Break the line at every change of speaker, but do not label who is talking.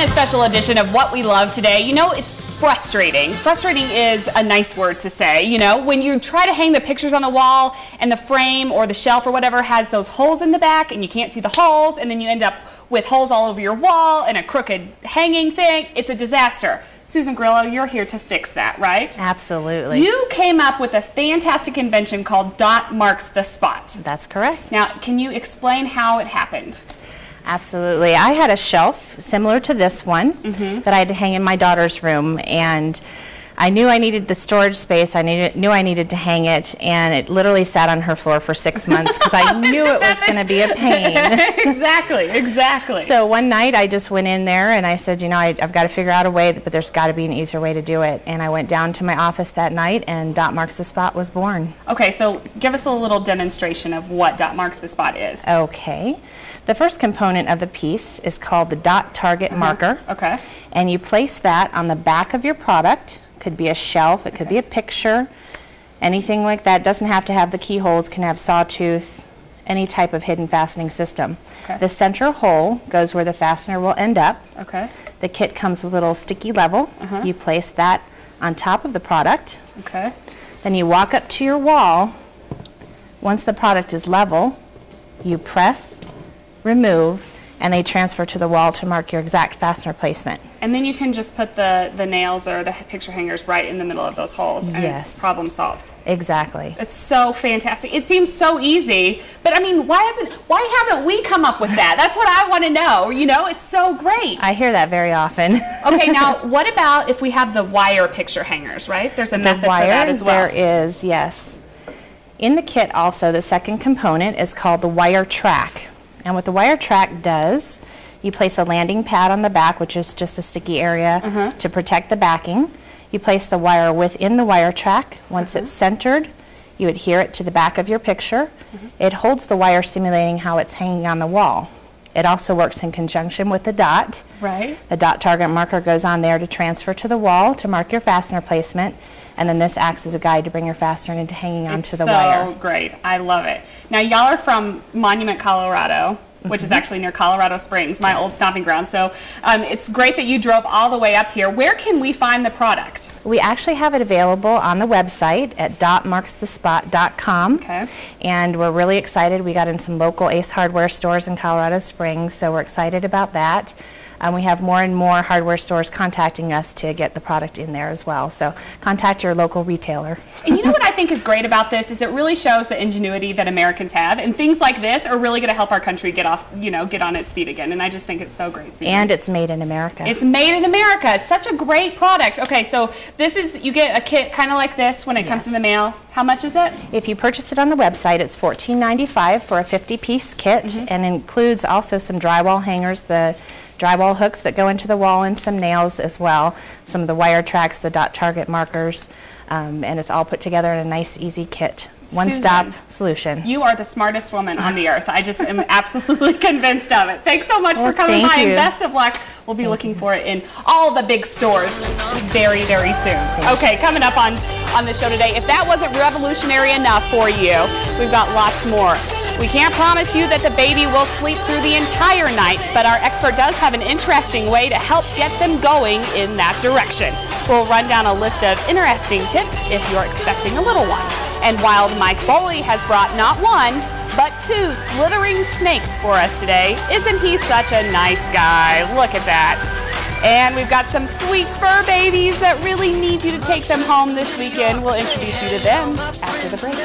this special edition of What We Love today, you know, it's frustrating. Frustrating is a nice word to say, you know, when you try to hang the pictures on the wall and the frame or the shelf or whatever has those holes in the back and you can't see the holes, and then you end up with holes all over your wall and a crooked hanging thing. It's a disaster. Susan Grillo, you're here to fix that, right?
Absolutely.
You came up with a fantastic invention called Dot Marks the Spot.
That's correct.
Now, can you explain how it happened?
Absolutely. I had a shelf similar to this one that I had to hang in my daughter's room, and I knew I needed the storage space. I knew I needed to hang it, and it literally sat on her floor for 6 months because I knew it was going to be a pain.
Exactly.
So one night I just went in there and I said, you know, I've got to figure out a way, but there's got to be an easier way to do it. And I went down to my office that night, and Dot Marks the Spot was born.
Okay, so give us a little demonstration of what Dot Marks the Spot is.
Okay. The first component of the piece is called the dot target marker.
Okay.
And you place that on the back of your product. Could be a shelf, it could be a picture, anything like that. Doesn't have to have the keyholes, can have sawtooth, any type of hidden fastening system.
Okay.
The center hole goes where the fastener will end up.
Okay.
The kit comes with a little sticky level. You place that on top of the product.
Okay.
Then you walk up to your wall. Once the product is level, you press, remove, and they transfer to the wall to mark your exact fastener placement.
And then you can just put the nails or the picture hangers right in the middle of those holes, and it's problem solved.
Exactly.
It's so fantastic. It seems so easy, but I mean, why haven't we come up with that? That's what I want to know. You know, it's so great.
I hear that very often.
Okay, now what about if we have the wire picture hangers, right? There's a method for that as well.
There is, yes. In the kit also, the second component is called the wire track. And what the wire track does, you place a landing pad on the back, which is just a sticky area to protect the backing. You place the wire within the wire track. Once it's centered, you adhere it to the back of your picture. It holds the wire, simulating how it's hanging on the wall. It also works in conjunction with the dot.
Right.
The dot target marker goes on there to transfer to the wall to mark your fastener placement. And then this acts as a guide to bring your fastener into hanging onto the wire.
So great. I love it. Now, y'all are from Monument, Colorado, which is actually near Colorado Springs, my old stomping ground. So it's great that you drove all the way up here. Where can we find the product?
We actually have it available on the website at dotmarksthespot.com.
Okay.
And we're really excited. We got in some local Ace Hardware stores in Colorado Springs, so we're excited about that. We have more and more hardware stores contacting us to get the product in there as well. So contact your local retailer.
And you know what I think is great about this is it really shows the ingenuity that Americans have, and things like this are really going to help our country get on its feet again. And I just think it's so great, Susan.
And it's made in America.
It's made in America. It's such a great product. Okay, so this is, you get a kit kind of like this when it comes in the mail. How much is it?
If you purchase it on the website, it's $14.95 for a 50-piece kit, and includes also some drywall hangers, the drywall hooks that go into the wall, and some nails as well, some of the wire tracks, the dot target markers, and it's all put together in a nice, easy kit. One-stop solution.
You are the smartest woman on the earth. I just am absolutely convinced of it. Thanks so much for coming by, and best of luck. We'll be looking for it in all the big stores very, very soon. Okay, coming up on the show today, if that wasn't revolutionary enough for you, we've got lots more. We can't promise you that the baby will sleep through the entire night, but our expert does have an interesting way to help get them going in that direction. We'll run down a list of interesting tips if you're expecting a little one. And Wild Mike Boley has brought not one, but 2 slithering snakes for us today. Isn't he such a nice guy? Look at that. And we've got some sweet fur babies that really need you to take them home this weekend. We'll introduce you to them after the break.